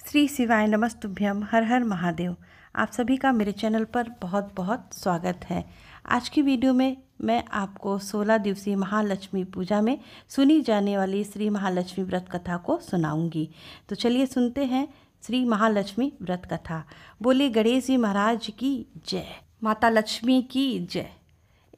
श्री शिवाय नमस्तुभ्यम, हर हर महादेव। आप सभी का मेरे चैनल पर बहुत बहुत स्वागत है। आज की वीडियो में मैं आपको 16 दिवसीय महालक्ष्मी पूजा में सुनी जाने वाली श्री महालक्ष्मी व्रत कथा को सुनाऊंगी। तो चलिए सुनते हैं श्री महालक्ष्मी व्रत कथा। बोले गणेश जी महाराज की जय, माता लक्ष्मी की जय।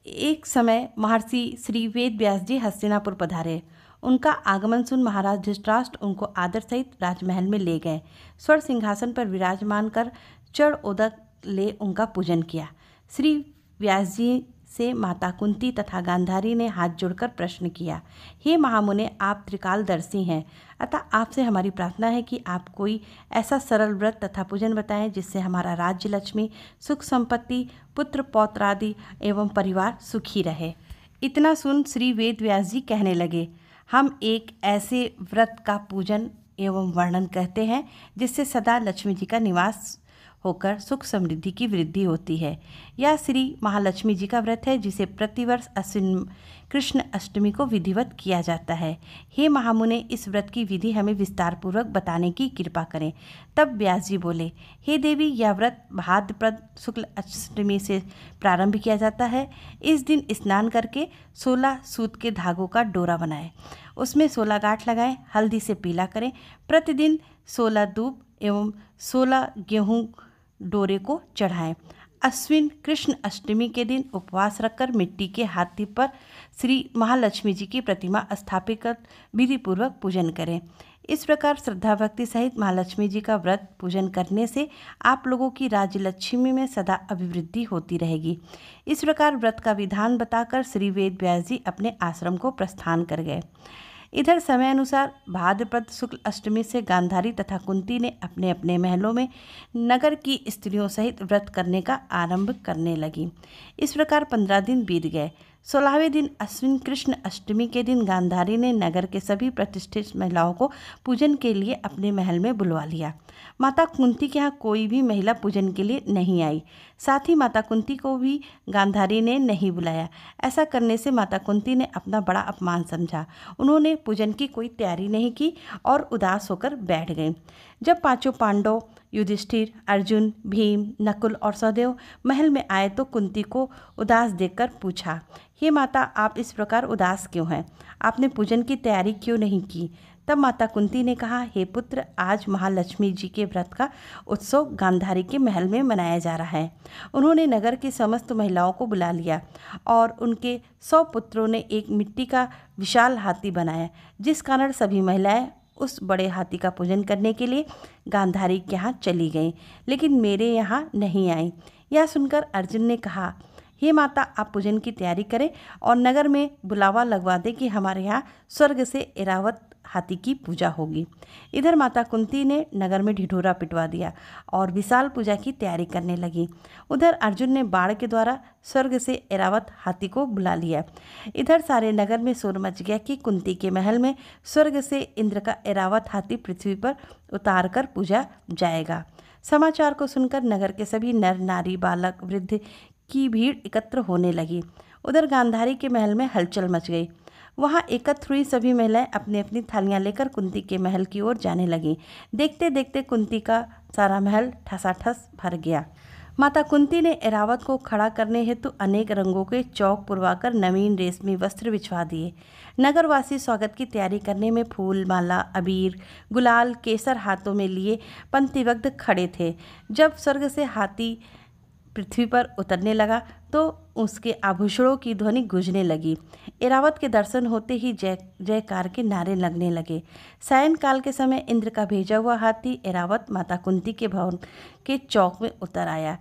एक समय महर्षि श्री वेद व्यास जी हस्तिनापुर पधारे। उनका आगमन सुन महाराज धृतराष्ट्र उनको आदर सहित राजमहल में ले गए। स्वर्ण सिंहासन पर विराजमान कर चढ़ उदक ले उनका पूजन किया। श्री व्यास जी से माता कुंती तथा गांधारी ने हाथ जोड़कर प्रश्न किया, हे महामुने, आप त्रिकालदर्शी हैं, अतः आपसे हमारी प्रार्थना है कि आप कोई ऐसा सरल व्रत तथा पूजन बताएं जिससे हमारा राज्य लक्ष्मी, सुख संपत्ति, पुत्र पौत्र आदि एवं परिवार सुखी रहे। इतना सुन श्री वेद व्यास जी कहने लगे, हम एक ऐसे व्रत का पूजन एवं वर्णन कहते हैं जिससे सदा लक्ष्मी जी का निवास होकर सुख समृद्धि की वृद्धि होती है। यह श्री महालक्ष्मी जी का व्रत है जिसे प्रतिवर्ष अश्विन कृष्ण अष्टमी को विधिवत किया जाता है। हे महामुने, इस व्रत की विधि हमें विस्तार पूर्वक बताने की कृपा करें। तब व्यास जी बोले, हे देवी, यह व्रत भाद्रपद शुक्ल अष्टमी से प्रारंभ किया जाता है। इस दिन स्नान करके 16 सूत के धागों का डोरा बनाएं, उसमें 16 गांठ लगाएं, हल्दी से पीला करें। प्रतिदिन 16 दूब एवं 16 गेहूँ डोरे को चढ़ाएं। अश्विन कृष्ण अष्टमी के दिन उपवास रखकर मिट्टी के हाथी पर श्री महालक्ष्मी जी की प्रतिमा स्थापित कर विधि पूर्वक पूजन करें। इस प्रकार श्रद्धा भक्ति सहित महालक्ष्मी जी का व्रत पूजन करने से आप लोगों की राज्य लक्ष्मी में सदा अभिवृद्धि होती रहेगी। इस प्रकार व्रत का विधान बताकर श्री वेद व्यास जी अपने आश्रम को प्रस्थान कर गए। इधर समय अनुसार भाद्रपद शुक्ल अष्टमी से गांधारी तथा कुंती ने अपने अपने महलों में नगर की स्त्रियों सहित व्रत करने का आरंभ करने लगी। इस प्रकार 15 दिन बीत गए। 16वें दिन अश्विन कृष्ण अष्टमी के दिन गांधारी ने नगर के सभी प्रतिष्ठित महिलाओं को पूजन के लिए अपने महल में बुलवा लिया। माता कुंती के यहाँ कोई भी महिला पूजन के लिए नहीं आई। साथ ही माता कुंती को भी गांधारी ने नहीं बुलाया। ऐसा करने से माता कुंती ने अपना बड़ा अपमान समझा। उन्होंने पूजन की कोई तैयारी नहीं की और उदास होकर बैठ गए। जब पांचों पांडव युधिष्ठिर, अर्जुन, भीम, नकुल और सहदेव महल में आए तो कुंती को उदास देखकर पूछा, हे माता, आप इस प्रकार उदास क्यों हैं? आपने पूजन की तैयारी क्यों नहीं की? तब माता कुंती ने कहा, हे पुत्र, आज महालक्ष्मी जी के व्रत का उत्सव गांधारी के महल में मनाया जा रहा है। उन्होंने नगर की समस्त महिलाओं को बुला लिया और उनके 100 पुत्रों ने एक मिट्टी का विशाल हाथी बनाया, जिस कारण सभी महिलाएं उस बड़े हाथी का पूजन करने के लिए गांधारी के यहाँ चली गईं, लेकिन मेरे यहाँ नहीं आई। यह सुनकर अर्जुन ने कहा, हे माता, आप पूजन की तैयारी करें और नगर में बुलावा लगवा दें कि हमारे यहाँ स्वर्ग से ऐरावत हाथी की पूजा होगी। इधर माता कुंती ने नगर में ढिढोरा पिटवा दिया और विशाल पूजा की तैयारी करने लगी। उधर अर्जुन ने बाण के द्वारा स्वर्ग से ऐरावत हाथी को बुला लिया। इधर सारे नगर में शोर मच गया कि कुंती के महल में स्वर्ग से इंद्र का ऐरावत हाथी पृथ्वी पर उतार कर पूजा जाएगा। समाचार को सुनकर नगर के सभी नर नारी, बालक, वृद्ध की भीड़ एकत्र होने लगी। उधर गांधारी के महल में हलचल मच गई। वहाँ एकत्र हुई सभी महिलाएं अपनी अपनी थालियां लेकर कुंती के महल की ओर जाने लगीं। देखते देखते कुंती का सारा महल ठसाठस भर गया। माता कुंती ने ऐरावत को खड़ा करने हेतु अनेक रंगों के चौक पुरवाकर नवीन रेशमी वस्त्र बिछवा दिए। नगरवासी स्वागत की तैयारी करने में फूल, माला, अबीर, गुलाल, केसर हाथों में लिए पंक्तिबद्ध खड़े थे। जब स्वर्ग से हाथी पृथ्वी पर उतरने लगा तो उसके आभूषणों की ध्वनि गूंजने लगी। ऐरावत के दर्शन होते ही जय जयकार के नारे लगने लगे। सायंकाल के समय इंद्र का भेजा हुआ हाथी ऐरावत माता कुंती के भवन के चौक में उतर आया।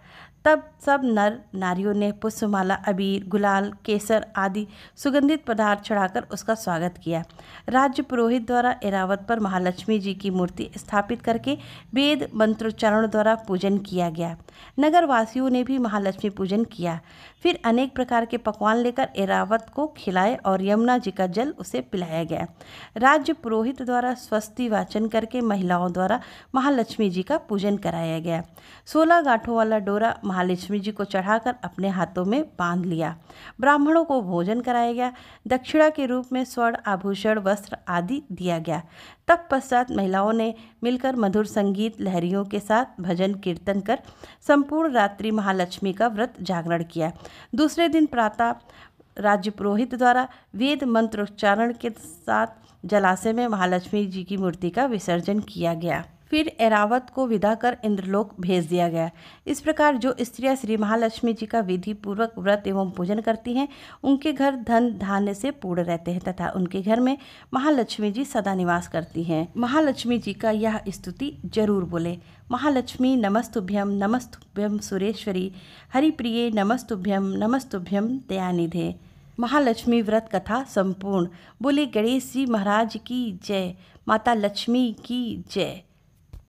तब सब नर नारियों ने पुष्पमाला, अबीर, गुलाल, केसर आदि सुगंधित पदार्थ चढ़ाकर उसका स्वागत किया। राज्य पुरोहित द्वारा ऐरावत पर महालक्ष्मी जी की मूर्ति स्थापित करके वेद मंत्रोच्चारण द्वारा पूजन किया गया। नगर वासियों ने भी महालक्ष्मी पूजन किया। फिर अनेक प्रकार के पकवान लेकर ऐरावत को खिलाए और यमुना जी का जल उसे पिलाया गया। राज्य पुरोहित द्वारा स्वस्ति वाचन करके महिलाओं द्वारा महालक्ष्मी जी का पूजन कराया गया। 16 गांठों वाला डोरा महालक्ष्मी जी को चढ़ाकर अपने हाथों में बांध लिया। ब्राह्मणों को भोजन कराया गया। दक्षिणा के रूप में स्वर्ण आभूषण, वस्त्र आदि दिया गया। तत्पश्चात महिलाओं ने मिलकर मधुर संगीत लहरियों के साथ भजन कीर्तन कर संपूर्ण रात्रि महालक्ष्मी का व्रत जागरण किया। दूसरे दिन प्रातः राज्य पुरोहित द्वारा वेद मंत्रोच्चारण के साथ जलाशय में महालक्ष्मी जी की मूर्ति का विसर्जन किया गया। फिर ऐरावत को विदा कर इंद्रलोक भेज दिया गया। इस प्रकार जो स्त्रियां श्री महालक्ष्मी जी का विधि पूर्वक व्रत एवं पूजन करती हैं, उनके घर धन धान्य से पूर्ण रहते हैं तथा उनके घर में महालक्ष्मी जी सदा निवास करती हैं। महालक्ष्मी जी का यह स्तुति जरूर बोले। महालक्ष्मी नमस्तुभ्यम सुरेश्वरी हरिप्रिये नमस्तुभ्यम दयानिधे। महालक्ष्मी व्रत कथा संपूर्ण। बोले गणेश जी महाराज की जय, माता लक्ष्मी की जय।